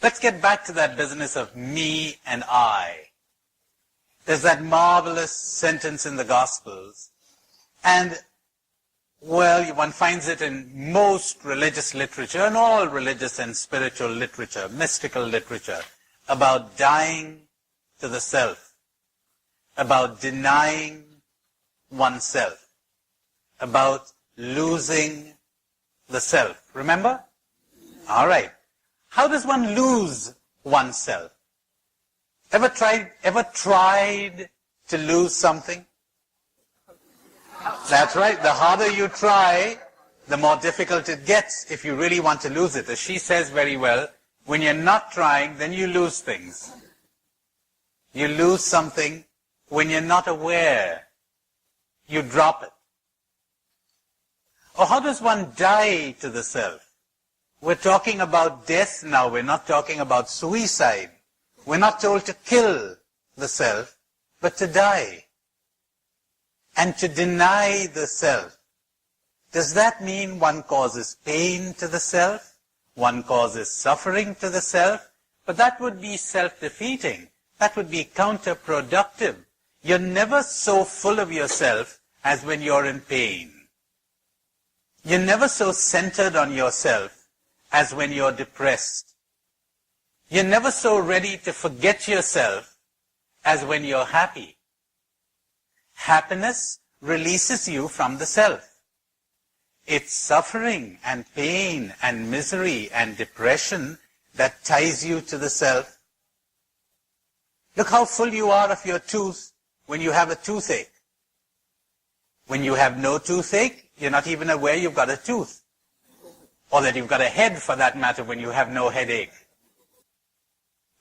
Let's get back to that business of me and I. There's that marvelous sentence in the Gospels, and well, one finds it in most religious literature, and all religious and spiritual literature, mystical literature, about dying to the self, about denying oneself, about losing the self. Remember? All right. How does one lose oneself? Ever tried to lose something? That's right. The harder you try, the more difficult it gets if you really want to lose it. As she says very well, when you're not trying, then you lose things. You lose something when you're not aware. You drop it. Or how does one die to the self? We're talking about death now. We're not talking about suicide. We're not told to kill the self, but to die. And to deny the self. Does that mean one causes pain to the self? One causes suffering to the self? But that would be self-defeating. That would be counterproductive. You're never so full of yourself as when you're in pain. You're never so centered on yourself as when you're depressed. You're never so ready to forget yourself as when you're happy. Happiness releases you from the self. It's suffering and pain and misery and depression that ties you to the self. Look how full you are of your tooth when you have a toothache. When you have no toothache, you're not even aware you've got a tooth. Or that you've got a head, for that matter, when you have no headache.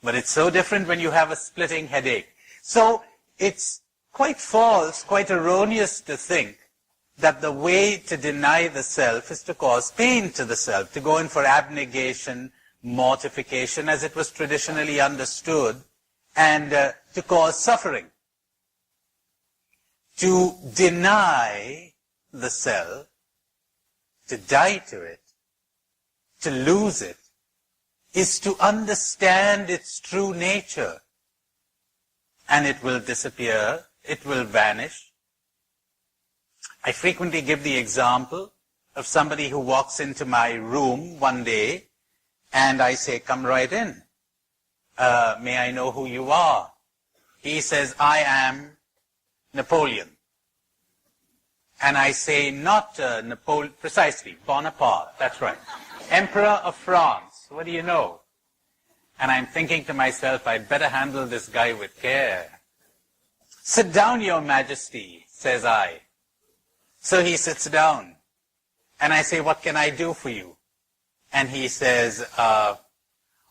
But it's so different when you have a splitting headache. So it's quite false, quite erroneous to think that the way to deny the self is to cause pain to the self, to go in for abnegation, mortification, as it was traditionally understood, and to cause suffering. To deny the self, to die to it, to lose it, is to understand its true nature. And it will disappear, it will vanish. I frequently give the example of somebody who walks into my room one day, and I say, "Come right in. May I know who you are?" He says, "I am Napoleon." And I say, "Not Napoleon, precisely, Bonaparte, that's right. Emperor of France, what do you know?" And I'm thinking to myself, I'd better handle this guy with care. "Sit down, Your Majesty," says I. So he sits down. And I say, "What can I do for you?" And he says,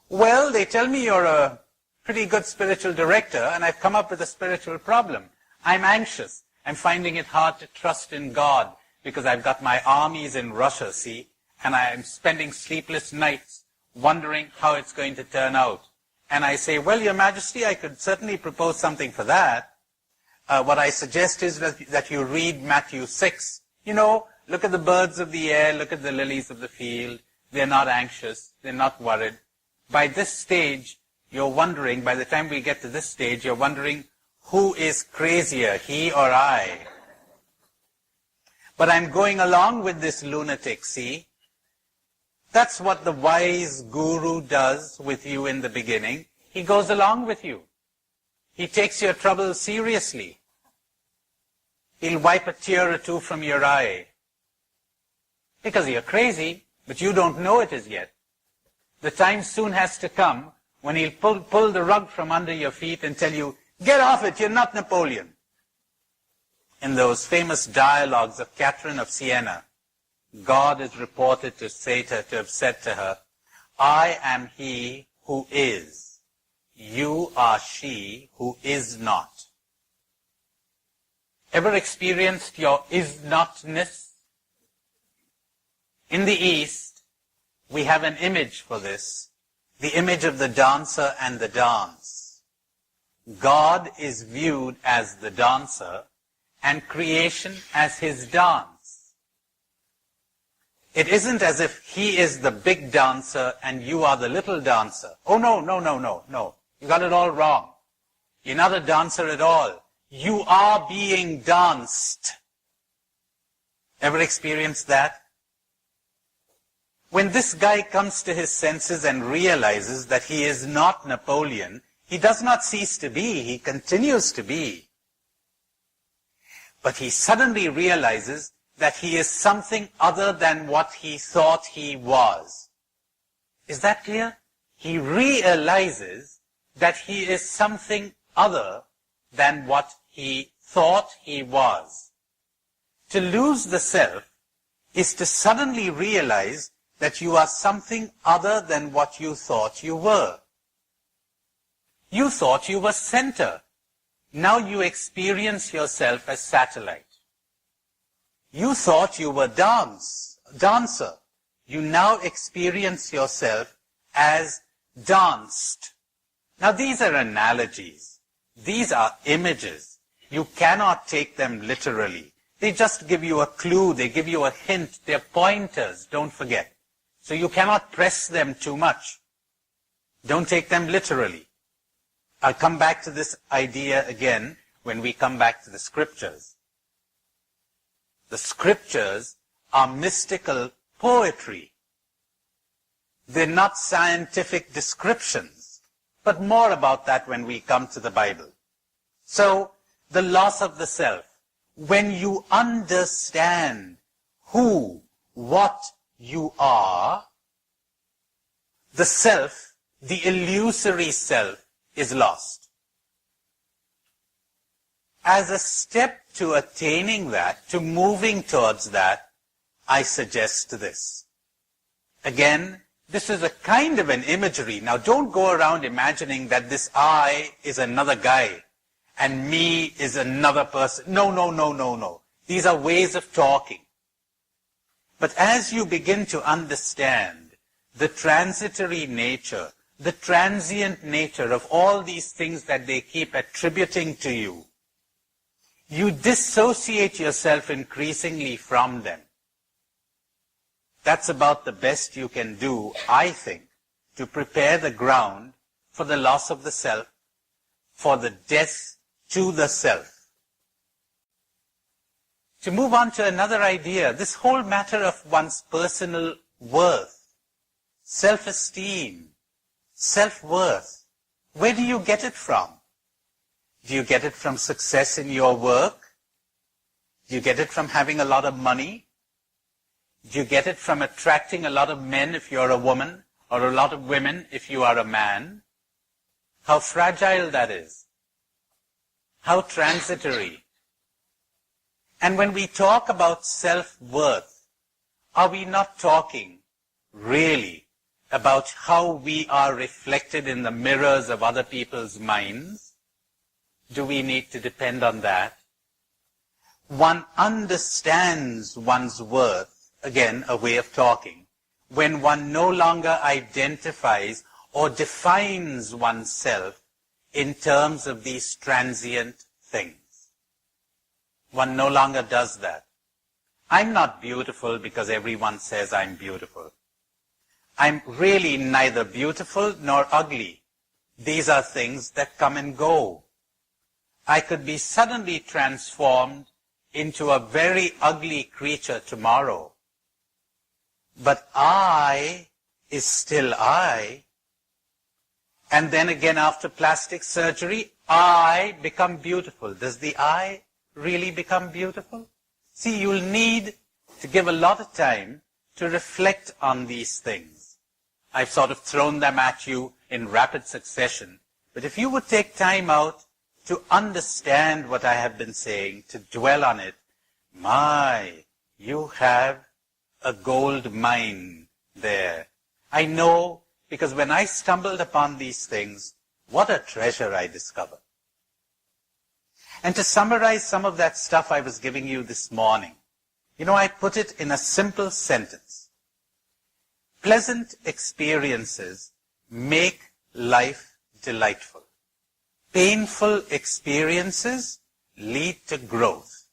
"Well, they tell me you're a pretty good spiritual director, and I've come up with a spiritual problem. I'm anxious. I'm finding it hard to trust in God because I've got my armies in Russia, see, and I'm spending sleepless nights wondering how it's going to turn out." And I say, "Well, Your Majesty, I could certainly propose something for that. What I suggest is that you read Matthew 6. You know, look at the birds of the air, look at the lilies of the field. They're not anxious, they're not worried. By this stage, you're wondering, by the time we get to this stage, you're wondering, who is crazier, he or I? But I'm going along with this lunatic, see? That's what the wise guru does with you in the beginning. He goes along with you. He takes your troubles seriously. He'll wipe a tear or two from your eye. Because you're crazy, but you don't know it as yet. The time soon has to come when he'll pull the rug from under your feet and tell you, "Get off it, you're not Napoleon." In those famous dialogues of Catherine of Siena, God is reported to have said to her, "I am he who is. You are she who is not." Ever experienced your is-notness? In the East, we have an image for this, the image of the dancer and the dance. God is viewed as the dancer and creation as his dance. It isn't as if he is the big dancer and you are the little dancer. Oh, no, no, no, no, no. You got it all wrong. You're not a dancer at all. You are being danced. Ever experienced that? When this guy comes to his senses and realizes that he is not Napoleon, he does not cease to be, he continues to be. But he suddenly realizes that he is something other than what he thought he was. Is that clear? He realizes that he is something other than what he thought he was. To lose the self is to suddenly realize that you are something other than what you thought you were. You thought you were center. Now you experience yourself as satellite. You thought you were dancer. You now experience yourself as danced. Now these are analogies. These are images. You cannot take them literally. They just give you a clue. They give you a hint. They're pointers, don't forget. So you cannot press them too much. Don't take them literally. I'll come back to this idea again when we come back to the scriptures. The scriptures are mystical poetry. They're not scientific descriptions, but more about that when we come to the Bible. So, the loss of the self. When you understand who, what you are, the self, the illusory self, is lost. As a step to attaining that, to moving towards that, I suggest this. Again, this is a kind of an imagery. Now don't go around imagining that this I is another guy and me is another person. No, no, no, no, no. These are ways of talking. But as you begin to understand the transitory nature, the transient nature of all these things that they keep attributing to you, you dissociate yourself increasingly from them. That's about the best you can do, I think, to prepare the ground for the loss of the self, for the death to the self. To move on to another idea, this whole matter of one's personal worth, self-esteem, self-worth, where do you get it from? Do you get it from success in your work? Do you get it from having a lot of money? Do you get it from attracting a lot of men if you're a woman, or a lot of women if you are a man? How fragile that is. How transitory. And when we talk about self-worth, are we not talking really about how we are reflected in the mirrors of other people's minds? Do we need to depend on that? One understands one's worth, again, a way of talking, when one no longer identifies or defines oneself in terms of these transient things. One no longer does that. I'm not beautiful because everyone says I'm beautiful. I'm really neither beautiful nor ugly. These are things that come and go. I could be suddenly transformed into a very ugly creature tomorrow. But I is still I. And then again after plastic surgery, I become beautiful. Does the I really become beautiful? See, you'll need to give a lot of time to reflect on these things. I've sort of thrown them at you in rapid succession. But if you would take time out to understand what I have been saying, to dwell on it, you have a gold mine there. I know, because when I stumbled upon these things, what a treasure I discovered. And to summarize some of that stuff I was giving you this morning, I put it in a simple sentence. Pleasant experiences make life delightful. Painful experiences lead to growth.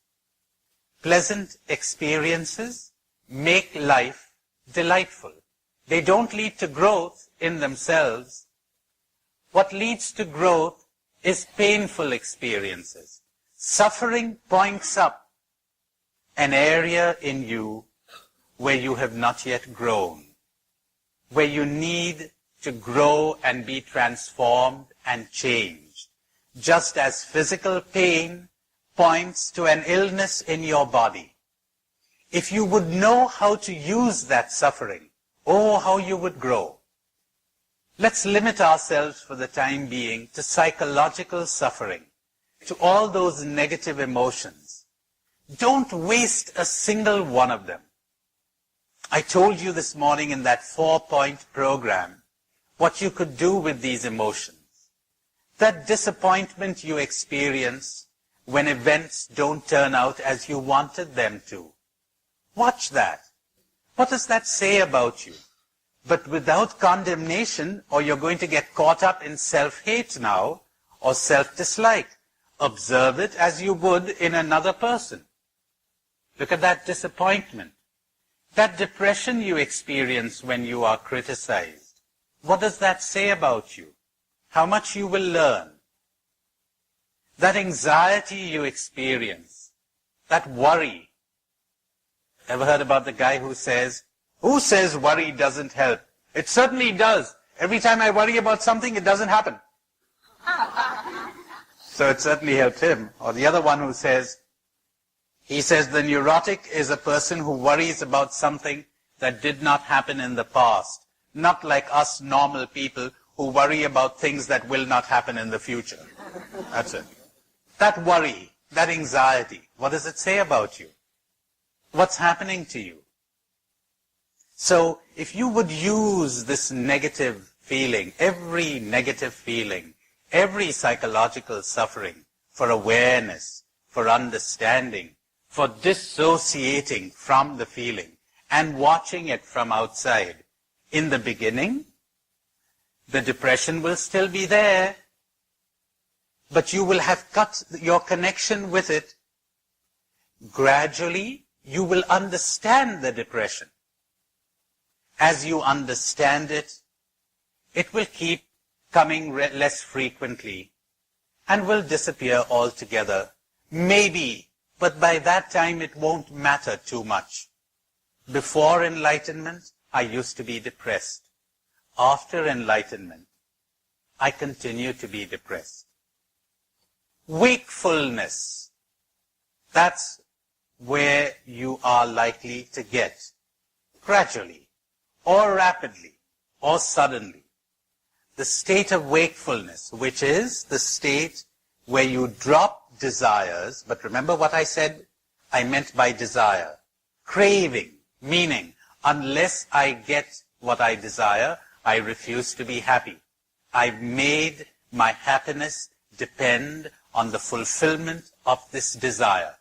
Pleasant experiences make life delightful. They don't lead to growth in themselves. What leads to growth is painful experiences. Suffering points up an area in you where you have not yet grown, where you need to grow and be transformed and changed. Just as physical pain points to an illness in your body. If you would know how to use that suffering, oh, how you would grow. Let's limit ourselves for the time being to psychological suffering, to all those negative emotions. Don't waste a single one of them. I told you this morning in that 4-point program what you could do with these emotions. That disappointment you experience when events don't turn out as you wanted them to. Watch that. What does that say about you? But without condemnation, or you're going to get caught up in self-hate now, or self-dislike. Observe it as you would in another person. Look at that disappointment. That depression you experience when you are criticized. What does that say about you? How much you will learn. That anxiety you experience. That worry. Ever heard about the guy who says worry doesn't help? It certainly does. Every time I worry about something, it doesn't happen. So it certainly helped him. Or the other one who says, the neurotic is a person who worries about something that did not happen in the past. Not like us normal people who worry about things that will not happen in the future. That's it. That worry, that anxiety, what does it say about you? What's happening to you? So if you would use this negative feeling, every negative feeling, every psychological suffering for awareness, for understanding, for dissociating from the feeling and watching it from outside, in the beginning, the depression will still be there, but you will have cut your connection with it. Gradually, you will understand the depression. As you understand it, it will keep coming less frequently and will disappear altogether. Maybe, but by that time it won't matter too much. Before enlightenment, I used to be depressed. After enlightenment, I continue to be depressed. Wakefulness, that's where you are likely to get, gradually, or rapidly, or suddenly. The state of wakefulness, which is the state where you drop desires, but remember what I said I meant by desire. Craving, meaning, unless I get what I desire, I refuse to be happy. I've made my happiness depend on the fulfillment of this desire.